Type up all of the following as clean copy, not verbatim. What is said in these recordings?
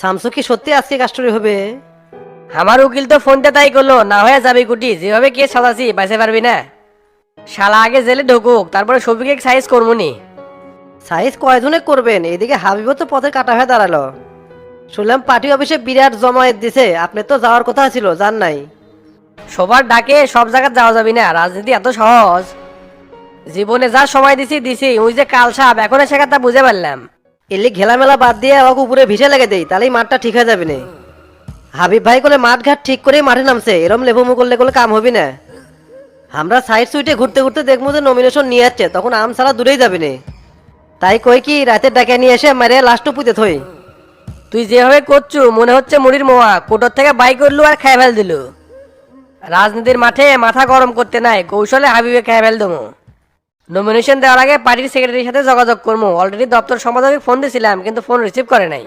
শামসু কি সত্যি আজকে কাস্টরি হবে? আমার উকিল তো ফোনটা তাই করলো, না হয়ে যাবে কুটি, যেভাবে কেস সাজাছি বাঁচতে পারবি না। শালা আগে জেলে ঢুকুক, তারপরে সফিকে সাইজ করবনি। সাইজ কয়জনে করবেন? এদিকে হাবিবও তো পথে কাটা হয়ে দাঁড়ালো। শুনলাম পার্টি অফিসে বিরাট জমায়েত দিছে, আপনি তো যাওয়ার কথা ছিল, যান নাই? সবার ডাকে সব জায়গায় যাওয়া যাবি না, রাজনীতি এত সহজ? জীবনে যা সময় দিছি দিছি, ওই যে কাল সাপ এখন সে কথা বুঝে পারলাম। এলি ঘেলামেলা বাদ দিয়ে ওকে উপরে ভিসে লেগে দেই, তাহলেই মাঠটা ঠিক হয়ে যাবে না। হাবিব ভাই করলে মাঠ ঘাট ঠিক করেই মাঠে নামছে, এরম লেবুমু করলে করলে কাম হবি না। আমরা সাইড সুইটে ঘুরতে ঘুরতে দেখবো যে নমিনেশন নিয়ে যাচ্ছে, তখন আম ছাড়া দূরেই যাবে না। তাই কই কি রাতের ডাকে নিয়ে এসে মারে লাস্ট পুঁতে থই। তুই যেভাবে করছু মনে হচ্ছে মুড়ির মোয়া কোটর থেকে বাই করলু আর খেয়ে ফেল দিলু। রাজনীতির মাঠে মাথা গরম করতে নাই, কৌশলে হাবিবে খেয়ে ফেল দেবো। নমিনেশন দেওয়ার আগে পার্টির সেক্রেটারির সাথে যোগাযোগ করবো। অলরেডি দপ্তর সম্পাদকে ফোন দিয়েছিলাম, কিন্তু ফোন রিসিভ করে নাই।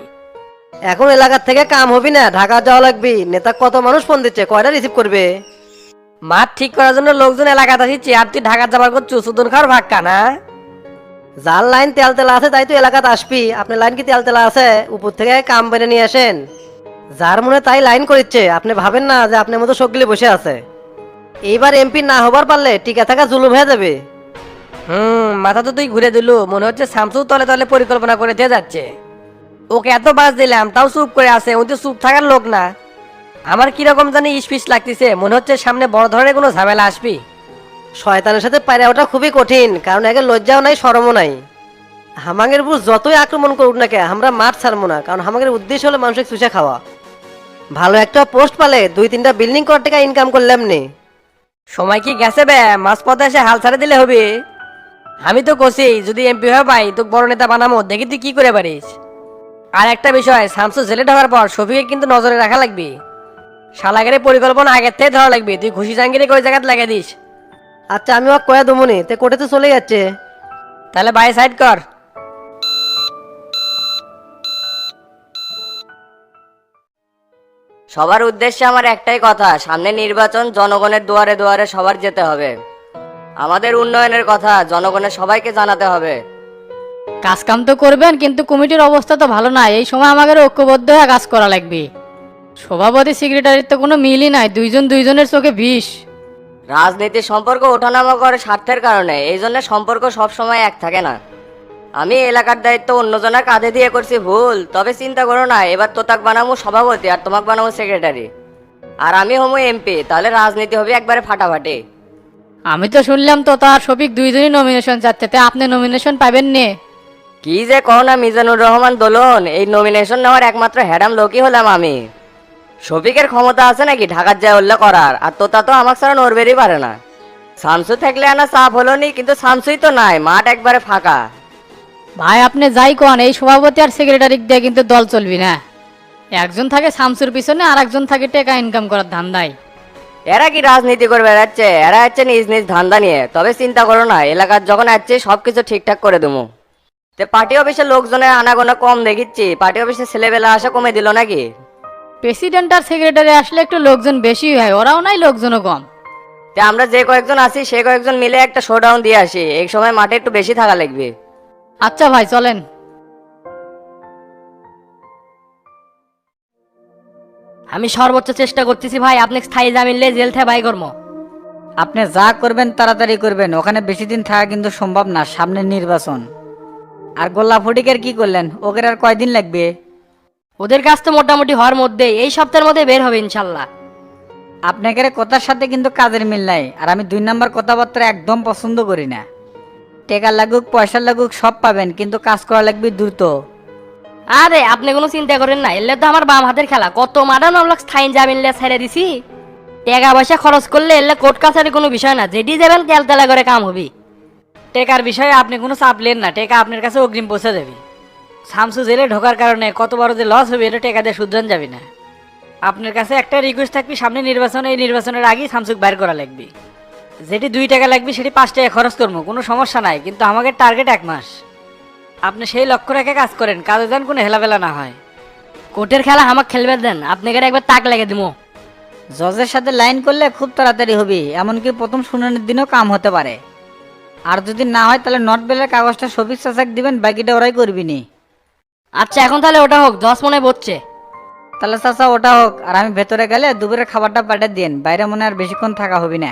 এখন এলাকার থেকে কাম হবি না, ঢাকা যাওয়া লাগবি। নেতা কত মানুষ ফোন দিচ্ছে, কয়টা রিসিভ করবে? মাঠ ঠিক করার জন্য লোকজন এলাকাতে আসিচ্ছে, আর তুই ঢাকা যাবার করছু সুদন খাওয়ার ভাক্কা না। যার লাইন তেল তেলা আছে তাই তো এলাকাতে আসবি। আপনার লাইন কি তেল তেলা আছে? উপর থেকে কাম বেড়ে নিয়ে আসেন। যার মনে তাই লাইন করিচ্ছে, আপনি ভাবেন না যে আপনার মতো সবগুলি বসে আছে। এইবার এমপি না হবার পারলে টিকে থাকা জুলুম হয়ে যাবে। মাথা তো তুই ঘুরে দিলু, মনে হচ্ছে শামসু তলে তলে পরিকল্পনা করে দিয়ে যাচ্ছে। ওকে এত বাস দিলাম তাও চুপ করে আছে, ওই তো চুপ থাকার লোক না। আমার কিরকম জানি ইস্পিস লাগতেছে, মনে হচ্ছে সামনে বড় ধরনের কোনো ঝামেলা আসবি। শয়তানের সাথে পায়রা ওঠা খুবই কঠিন, কারণ একে লজ্জাও নাই শরমও নাই। হামাঙ্গের উপর যতই আক্রমণ করুক না কে, আমরা মাঠ ছাড়বো না, কারণ হামাঙ্গের উদ্দেশ্য হলো মানুষকে চুষে খাওয়া। ভালো একটা পোস্ট পালে 2-3টা বিল্ডিং করার টাকা ইনকাম করলাম নে। সময় কি গেছে বে, মাঝপথে এসে হাল ছাড়ে দিলে হবে? আমি তো কষি যদি এমপি হয়ে পাই তো বড় নেতা বানামো, দেখি তুই কি করে পারিস। আর একটা বিষয়, শামসু জেলে ঢোকার পর শফিকে কিন্তু নজরে রাখা লাগবে। শালাগের পরিকল্পনা আগের থেকে ধরা লাগবে, তুই খুশি জাঙ্গিরে ওই জায়গায় লাগিয়ে দিস। আচ্ছা আমি ওকে কয়া দমনি, তে কোর্টে তো চলে যাচ্ছে। তাহলে বাই সাইড কর। সবার উদ্দেশ্যে আমার একটাই কথা, সামনে নির্বাচন, জনগণের দুয়ারে দুয়ারে সবার যেতে হবে। আমাদের উন্নয়নের কথা জনগণের সবাইকে জানাতে হবে। কাজ কাম তো করবেন, কিন্তু কমিটির অবস্থা তো ভালো না। এই সময় আমাদের ঐক্যবদ্ধ হয়ে কাজ করা লাগবে। সভাপতি সেক্রেটারির তো কোনো মিলই নাই, দুইজন দুইজনের চোখে বিষ। রাজনীতির সম্পর্ক ওঠানামা করে স্বার্থের কারণে, এই জন্য সম্পর্ক সব সময় এক থাকে না। আমি এলাকার দায়িত্ব অন্যজনের কাঁধে দিয়ে করছি ভুল, তবে চিন্তা করো না, এবার তোতাক বানাবো সভাপতি আর তোমাক বানাবো সেক্রেটারি। আর আমি হমু এমপি, তাহলে রাজনীতি হবে একবারে ফাটাফাটি। আমি তো শুনলাম তো তার শফিক দুইজনই নমিনেশন চাচ্ছে, তে আপনি নমিনেশন পাবেন নে। কি যে কও না মিজানুর রহমান দোলন, এই নমিনেশন নেওয়ার একমাত্র হ্যাডাম লোকই হলাম আমি। শফিকের ক্ষমতা আছে নাকি ঢাকার যায় উল্লেখ করার, আর তোতা তো আমাকে ছাড়া নড়বেরই পারে না। শামসু থাকলে আনা চাপ হলো নি, কিন্তু শামসুই তো নাই, মাঠ একবারে ফাঁকা। ভাই আপনি যাই কোন, এই সভাপতি আর সেক্রেটারি দিয়ে কিন্তু দল চলবি না। একজন থাকে শামসুর পিছনে আর একজন থাকে টাকা ইনকাম করার ধান্দায়। এরা কি রাজনীতি করে বেড়াচ্ছে? এরা হচ্ছে নিজ নিজ ধান্দা নিয়ে। তবে চিন্তা করো না, এলাকার যখন আসছে সবকিছু ঠিকঠাক করে দেবো। তে পার্টি অফিসের লোকজনের আনাগোনা কম দেখিচ্ছি, পার্টি অফিসে ছেলেবেলা আসা কমে দিল নাকি? প্রেসিডেন্ট আর সেক্রেটারি আসলে একটু লোকজন বেশি হয়, ওরাও নাই লোকজনও কম। তে আমরা যে কয়েকজন আছি সে কয়েকজন মিলে একটা শোডাউন দিয়ে আসি, এই সময় মাঠে একটু বেশি থাকা লাগবে। আচ্ছা ভাই চলেন। আমি সর্বোচ্চ চেষ্টা করতেছি ভাই, আপনি স্থায়ী জামিন লে জেল থেকে বাই করবো। আপনি যা করবেন তাড়াতাড়ি করবেন, ওখানে বেশি দিন থাকা কিন্তু সম্ভব না, সামনে নির্বাচন। আর গোল্লা ফটিকের কি করলেন? ওকে আর কয়দিন লাগবে? ওদের কাছ তো মোটামুটি হওয়ার মধ্যে এই সপ্তাহের মধ্যে বের হবে ইনশাল্লাহ। আপনাকে কথার সাথে কিন্তু কাজের মিল নাই, আর আমি 2 নম্বর কথাবার্তা একদম পছন্দ করি না। টাকা লাগুক পয়সা লাগুক সব পাবেন, কিন্তু কাজ করা লাগবে দ্রুত। আরে আপনি কোনো চিন্তা করেন না, এলে তো আমার বাম হাতের খেলা, কত মাডান আমরা স্থায়ী জামিন লে ছেড়ে দিছি। টাকা পয়সা খরচ করলে এলে কোর্ট কাছারি কোনো বিষয় না, যেটি যাবেন তেলতেলা করে কাম হবি। টেকার বিষয়ে আপনি কোনো চাপ লেন না, টেকা আপনার কাছে অগ্রিম পৌঁছে দেবে। শামসু জেলে ঢোকার কারণে কত বড় যে লস হবে এটা টেকা দিয়ে শুধরান যাবে না। আপনার কাছে একটা রিকোয়েস্ট থাকবে, সামনে নির্বাচন, এই নির্বাচনের আগেই শামসুক বাইর করা লাগবে। যেটি 2 টাকা লাগবে সেটি 5 টাকা খরচ করবো, কোনো সমস্যা নাই, কিন্তু আমাকে টার্গেট 1 মাস। আপনি সেই লক্ষ্য রেখে কাজ করেন, কাজে যেন কোনো হেলাফেলা না হয়। কোর্টের খেলা আমাকে খেলবে দেন, আপনাকে একবার তাক লেগে দিব। জজের সাথে লাইন করলে খুব তাড়াতাড়ি হবে, এমনকি প্রথম শুনানির দিনও কাম হতে পারে। আর যদি না হয় তাহলে নট বেলের কাগজটা শফিক চাচাক দিবেন, বাকিটা ওরাই করবি নি। আচ্ছা এখন তাহলে ওটা হোক, 10 মনে বসছে। তাহলে চাচা ওটা হোক, আর আমি ভেতরে গেলে দুপুরের খাবারটা পাঠিয়ে দিন, বাইরে মনে হয় আর বেশিক্ষণ থাকা হবে না।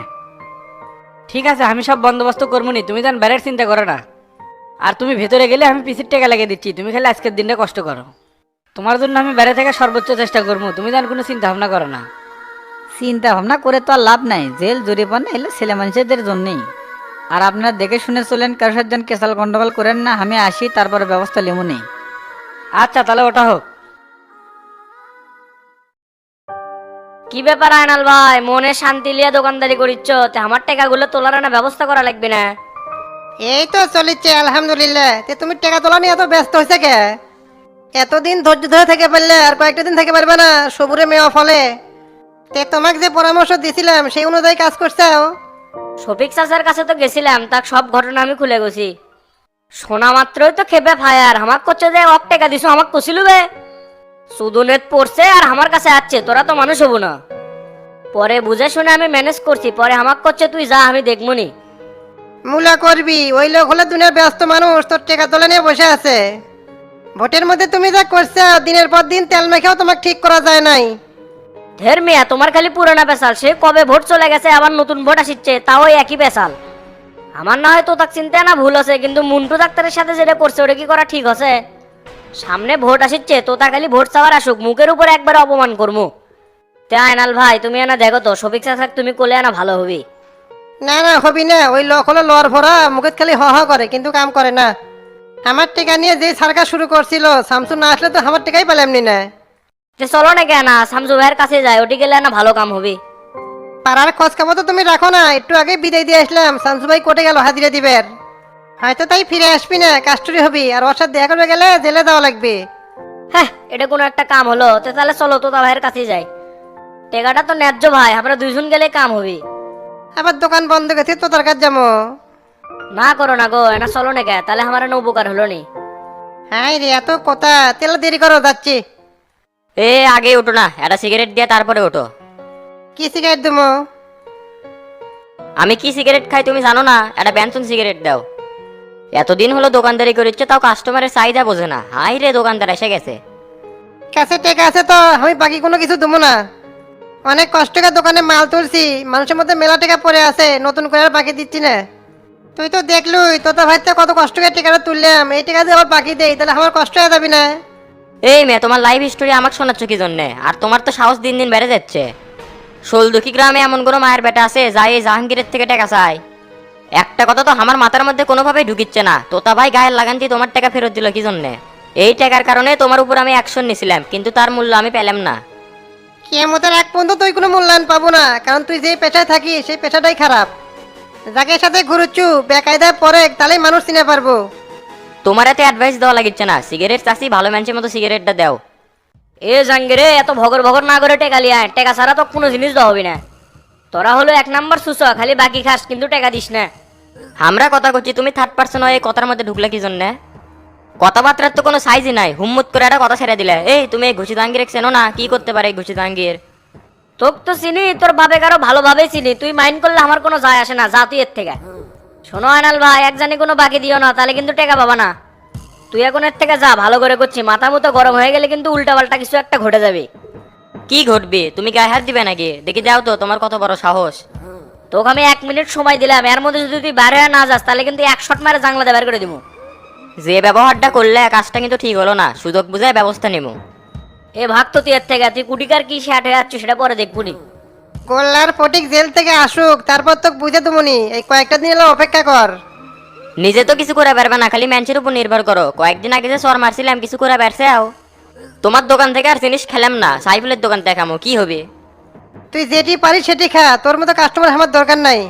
ঠিক আছে, আমি সব বন্দোবস্ত করবো নি, তুমি যেন বাইরের চিন্তা করো না। আর তুমি ভেতরে গেলে আমি পিসির টাকা লাগিয়ে দিচ্ছি, তুমি খালি আজকের দিনটা কষ্ট করো। তোমার জন্য আমি বাইরে থেকে সর্বোচ্চ চেষ্টা করবো, তুমি যেন কোনো চিন্তা ভাবনা করো না। চিন্তা ভাবনা করে তো আর লাভ নাই, জেল জরিমানা এলে ছেলে মানুষদের জন্যই। আর আপনারা দেখে শুনে চলেন, কারোর সাথে যেন কেসাল গন্ডগোল করেন না। আমি আসি, তারপরে ব্যবস্থা নেব নেই। আচ্ছা তাহলে ওটা হোক। কি ব্যাপার আয়নাল ভাই, মনে শান্তি লিয়া দোকানদারি করিচ্ছ, তে আমার টাকাগুলো তোলার না ব্যবস্থা করা লাগবে না? এই তো চলিচ্ছে আলহামদুলিল্লাহ। তে তুমি টাকা তোলা নিয়ে এত ব্যস্ত হয়েছে কে? এতদিন ধৈর্য ধরে থেকে পারলে আর কয়েকটা দিন থেকে পারবে না সবুরে মেওয়া ফলে। তে তোমাকে যে পরামর্শ দিছিলাম সেই অনুযায়ী কাজ করছাও? শফিক চাচার কাছে তো গেছিলাম, তাক সব ঘটনা আমি খুলে গেছি। শোনা মাত্রই তো খেপে ফায়ার, আমাক করছে যে অক টাকা দিছো, আমাক কছিল বে সুদুনেত পড়ছে আর আমার কাছে আসছে, তোরা তো মানুষ হবো না। পরে বুঝে শুনে আমি ম্যানেজ করছি, পরে আমাক করছে তুই যা, আমি দেখবনি। মুলা করবি, ওই লোক হলে দুনিয়ার ব্যস্ত মানুষ, তোর টাকা তোলা নিয়ে বসে আছে। ভোটের মধ্যে তুমি যা করছো, দিনের পর দিন তেল মেখেও তোমাকে ঠিক করা যায় নাই। ধের মিয়া, তোমার খালি পুরোনা পেশাল, সে কবে ভোট চলে গেছে আবার নতুন ভোট আসিচ্ছে, তাও ওই একই পেশাল। আমার না হয় তো তাক চিন্তা না ভুল আছে, কিন্তু মুন্টু ডাক্তারের সাথে যেটা করছে ওটা কি করা ঠিক আছে? সামনে ভোট আসিচ্ছে, তোতা খালি ভোট চাওয়ার আসুক, মুখের উপর একবার অপমান করবো। তে আয়নাল ভাই, তুমি এনা দেখো তো শফিক চাচাক তুমি কোলে আনা ভালো হবি। না না হবি না, ওই লোক হলো লড় ভরা, মুখে খালি হ হ করে কিন্তু কাম করে না। আমার টাকা নিয়ে যে সার্কাস শুরু করছিল, শামসু না আসলে তো আমার টাকাই পেলাম নি না। যে চলো না কেন শামসু ভাইয়ের কাছে যায়, ওটি গেলে না ভালো কাম হবে। পাড়ার খোঁজ খবর তো তুমি রাখো না, একটু আগে বিদায় দিয়ে আসলাম, শামসু ভাই কোর্টে গেল হাজিরা দিবের। হয়তো তাই ফিরে আসবি না, কাস্টডি হবি, আর ওর সাথে দেখা করবে গেলে জেলে দেওয়া লাগবে। হ্যাঁ, এটা কোনো একটা কাম হলো, তো তাহলে চলো তোতা ভাইয়ের কাছে যাই। টেকাটা তো ন্যায্য ভাই, আমরা দুইজন গেলে কাম হবে। আবার দোকান বন্ধ গেছে তো তার কাছে যাবো। না করো না গো, এনা চলো না কে, তাহলে আমার না উপকার হলো নি। হ্যাঁ রে, এত কথা, তেলে দেরি করো, যাচ্ছি। এ আগে ওঠো না, একটা সিগারেট দিয়ে তারপরে ওঠো। কি সিগারেট দেবো? আমি কি সিগারেট খাই তুমি জানো না? একটা ব্যানসন সিগারেট দাও। এতদিন হলো দোকানদারি করেছে, তাও কাস্টমারের চাহিদা বোঝে না। হাই রে, দোকানদার এসে গেছে। কাছে টেকা আছে তো আমি বাকি কোনো কিছু দেবো না। অনেক কষ্ট করে দোকানে মাল তুলছি, মানুষের মধ্যে মেলা টাকা পড়ে আছে, নতুন করে আর বাকি দিচ্ছি না। তুই তো দেখলুই, তোর ভাইতে কত কষ্ট করে টাকাটা তুললাম, এই টাকা দিয়ে আবার বাকি দেই, তাহলে আমার কষ্ট হয়ে যাবি না? এই মেয়ে, তোমার লাইফ হিস্টোরি আমাকে শোনাচ্ছ কি জন্যে? আর তোমার তো সাহস দিন দিন বেড়ে যাচ্ছে। শোলদুখি গ্রামে এমন কোনো মায়ের বেটা আছে যাই এই জাহাঙ্গীরের থেকে টাকা চায়? একটা কথা তো আমার মাথার মধ্যে কোনোভাবেই ঢুকিচ্ছে না। তোতা ভাই গায়ের লাগানটি তোমার টাকা ফেরত দিল কি জন্যে? এই টাকার কারণে তোমার উপর আমি অ্যাকশন নিয়েছিলাম, কিন্তু তার মূল্য আমি পেলাম না। কিয়ামতের এক পর্যন্ত তুই কোনো মূল্যায়ন পাবো না, কারণ তুই যে পেশায় থাকিস সেই পেশাটাই খারাপ। যাকে সাথে ঘুরুচ্ছু বেকায়দায় পরে, তাহলেই মানুষ চিনে পারবো। তোমার এত অ্যাডভাইস দেওয়া লাগিচ্ছে না, সিগারেট চাষি ভালো মানুষের মতো সিগারেটটা দাও। এ জাঙ্গিরে, এত ভগর ভগর না করে টেকা লিয়া, টেকা ছাড়া তো কোনো জিনিস দেওয়া হবে না। তোরা হলো এক নাম্বার সুস, খালি বাকি খাস কিন্তু টাকা দিস না। আমরা কথা করছি, তুমি থার্ড পার্সন হয়ে কথার মধ্যে ঢুকলে কি জন্যে? কথাবার্তার তো কোনো সাইজই নাই, হুম্মুত করে একটা কথা ছেড়ে দিলে। এই তুমি এই ঘুষি জাহাঙ্গীর চেনো না? কি করতে পারে এই ঘুষি জাহাঙ্গীর? তোক তো চিনি, তোর বাপে কারো ভালোভাবেই চিনি, তুই মাইন্ড করলে আমার কোনো যায় আসে না, যা তুই এর থেকে। শোনো আয়নাল ভাই, এক জানি কোনো বাকি দিও না, তাহলে কিন্তু টাকা পাবা না। তুই এখন এর থেকে যা, ভালো করে করছি, মাথা মতো গরম হয়ে গেলে কিন্তু উল্টা পাল্টা কিছু একটা ঘটে যাবে। কি ঘটবে? তুমি গায়ে হাত দিবে নাকি? দেখি যাও তো, তোমার কত বড় সাহস। তোকে আমি 1 মিনিট সময় দিলাম, এর মধ্যে যদি তুই বাইরে না যাস তাহলে কিন্তু 1 শট মারে জাংলাতে বের করে দিব। যে ব্যবহারটা করলে কাজটা কিন্তু ঠিক হলো না, সুযোগ বুঝে ব্যবস্থা নিব। এ ভাগ তো তুই এর থেকে, তুই কুটিকার কি শ্যাট হয়ে যাচ্ছিস সেটা পরে দেখবুনি। গোল্লার ফটিক জেল থেকে আসুক, তারপর তোকে বুঝে দেবনি। এই কয়েকটা দিন এলো অপেক্ষা কর। নিজে তো কিছু করে পারবে না, খালি ম্যানচের উপর নির্ভর করো। কয়েকদিন আগে যে সর মারছিলাম, কিছু করে পারছেও? তোমার দোকান থেকে আর জিনিস খেলাম না, সাইফুলের দোকান দেখামো, কি হবে? তুই যেটি পারিস সেটি খা, তোর মতো কাস্টমার আমার দরকার নাই।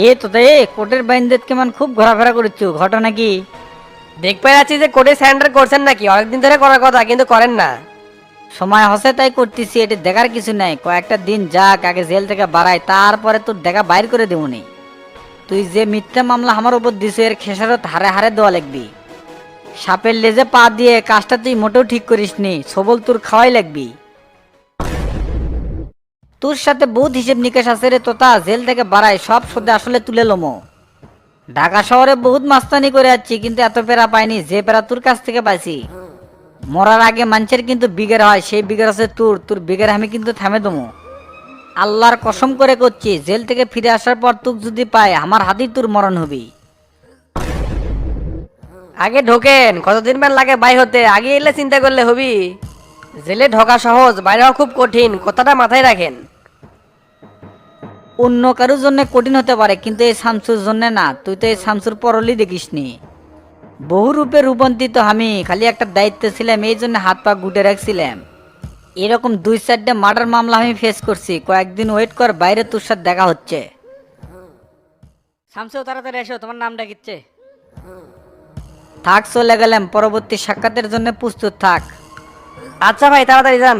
এ তো তাই কোর্টের বাইন্দেত কেমন খুব ঘোরাফেরা করছো, ঘটনা কি? দেখতে পাচ্ছি যে কোর্টে স্যান্ডার করছেন নাকি, অনেকদিন ধরে করার কথা কিন্তু করেন না। সময় হসে তাই করতেছি, এটা দেখার কিছু নাই। কয়েকটা দিন যাক, আগে জেল থেকে বাড়াই, তারপরে তোর দেখা বাইর করে দেবনি। তুই যে মিথ্যা মামলা আমার উপর দিস, এর খেসারত হারে হারে দেওয়া লাগবি। সাপের লেজে পা দিয়ে কাজটা তুই মোটেও ঠিক করিসনি, সবল তোর খাওয়াই লাগবি। তোর সাথে বহুত হিসেব নিকেশ আছে রে তোতা, জেল থেকে বাড়াই সব সদে আসলে তুলে লমো। ঢাকা শহরে বহুত মাস্তানি করে যাচ্ছি, কিন্তু এত পেরা পাইনি যে পেরা তোর কাছ থেকে পাইছি। মরার আগে মানুষের কিন্তু বিঘের হয়, সেই বিঘের আছে তোর, তোর বিঘের আমি কিন্তু থামে দমু। আল্লাহর কসম করে করছি, জেল থেকে ফিরে আসার পর তুক যদি পাই আমার হাতেই তোর মরণ হবি। আগে ঢোকেন, কতদিন বার লাগে বাই হতে, আগে এলে চিন্তা করলে হবি। জেলে ঢোকা সহজ, বাইরে হওয়া খুব কঠিন, কথাটা মাথায় রাখেন। অন্য কারোর জন্য কঠিন হতে পারে, কিন্তু এই শামসুর জন্য না। তুই তো এই শামসুর পরলি দেখিসনি। বহু রূপে রূপান্তরিত আমি, খালি একটা দায়িত্ব ছিলাম, এই জন্য হাত পা গুটে রাখছিলাম। এরকম 2-4টে মার্ডার মামলা আমি ফেস করছি। কয়েকদিন ওয়েট কর, বাইরে তোর সাথে দেখা হচ্ছে। শামসু তাড়াতাড়ি এসো, তোমার নামটা কিচ্ছে? থাক, চলে গেলাম, পরবর্তী সাক্ষাতের জন্য প্রস্তুত থাক। আচ্ছা ভাই, তাড়াতাড়ি যান।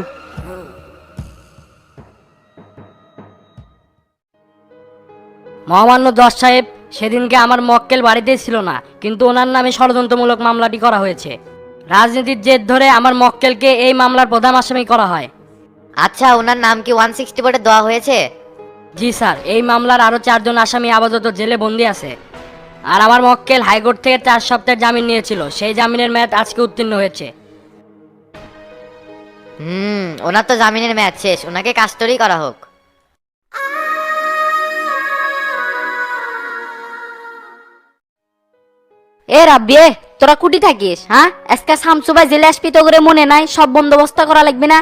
মহামান্য জজ সাহেব, সেদিনকে আমার মক্কেল বাড়িতেই ছিল না, কিন্তু ওনার নামে ষড়যন্ত্রমূলক মামলাটি করা হয়েছে। রাজনীতির জেদ ধরে আমার মক্কেলকে এই মামলার প্রধান আসামি করা হয়। আচ্ছা, ওনার নাম কি 160 বোর্ডে দেওয়া হয়েছে? জি স্যার, এই মামলার আরও 4 জন আসামি আপাতত জেলে বন্দি আছে। আর আমার মক্কেল হাইকোর্ট থেকে 4 সপ্তাহের জামিন নিয়েছিল, সেই জামিনের মেয়াদ আজকে উত্তীর্ণ হয়েছে। ওনার তো জামিনের মেয়াদ শেষ, ওনাকে কাস্টডি করা হোক। এ রাব্বি, তোরা কুটি থাকিস? হ্যাঁ, আজকে শামসু ভাই জেলে আসবি তো করে মনে নাই? সব বন্দোবস্ত করা লাগবে না?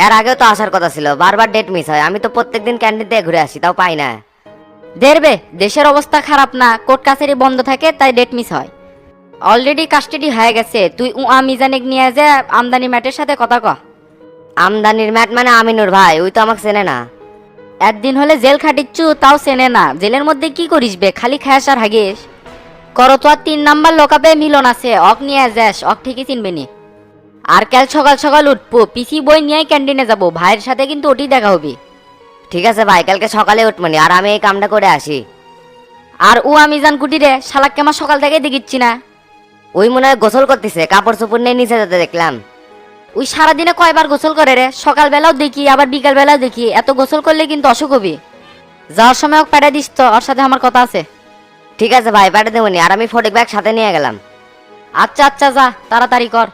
এর আগেও তো আসার কথা ছিল, বারবার ডেট মিস হয়। আমি তো প্রত্যেকদিন ক্যান্টিন থেকে ঘুরে আসি, তাও পাই না। দেখবে, দেশের অবস্থা খারাপ না, কোর্ট কাছারি বন্ধ থাকে, তাই ডেট মিস হয়। অলরেডি কাস্টডি হয়ে গেছে, তুই মিজানিক নিয়ে যা, আমদানি ম্যাটের সাথে কথা ক। আমদানির ম্যাট মানে আমিনুর ভাই, ওই তো আমাকে চেনে না। একদিন হলে জেল খাটিচ্ছু, তাও চেনে না? জেলের মধ্যে কি করিস বে, খালি খায়াস আর হাগিস? করো তো আর 3 নাম্বার লোকাপে মিলন আছে, অক নিয়ে যাস, অক ঠিকই চিনবে নি। আর কাল সকাল সকাল উঠবো, পিসি বই নিয়ে ক্যান্টিনে যাব, ভাইয়ের সাথে কিন্তু ওটি দেখা হবি। ঠিক আছে ভাই, কালকে সকালে উঠমনি, আর আমি এই কামটা করে আসি। আর মিজান কুটি রে, শালাককে আমার সকাল থেকে দেখিচ্ছি না। ওই মনে হয় গোসল করতেছে, কাপড় চোপড় নিয়ে নিচে যেতে দেখলাম। ওই সারাদিনে কয়বার গোসল করে রে? সকালবেলাও দেখি, আবার বিকাল বেলাও দেখি। এত গোসল করলে কিন্তু অসুখ হবি। যাওয়ার সময় ওকে পেটে দিস তো, ওর সাথে আমার কথা আছে। ঠিক আছে ভাই, পাঠিয়ে দেবনি। আর আমি ফটিক ব্যাগ সাথে নিয়ে গেলাম। আচ্ছা আচ্ছা, যা তাড়াতাড়ি কর।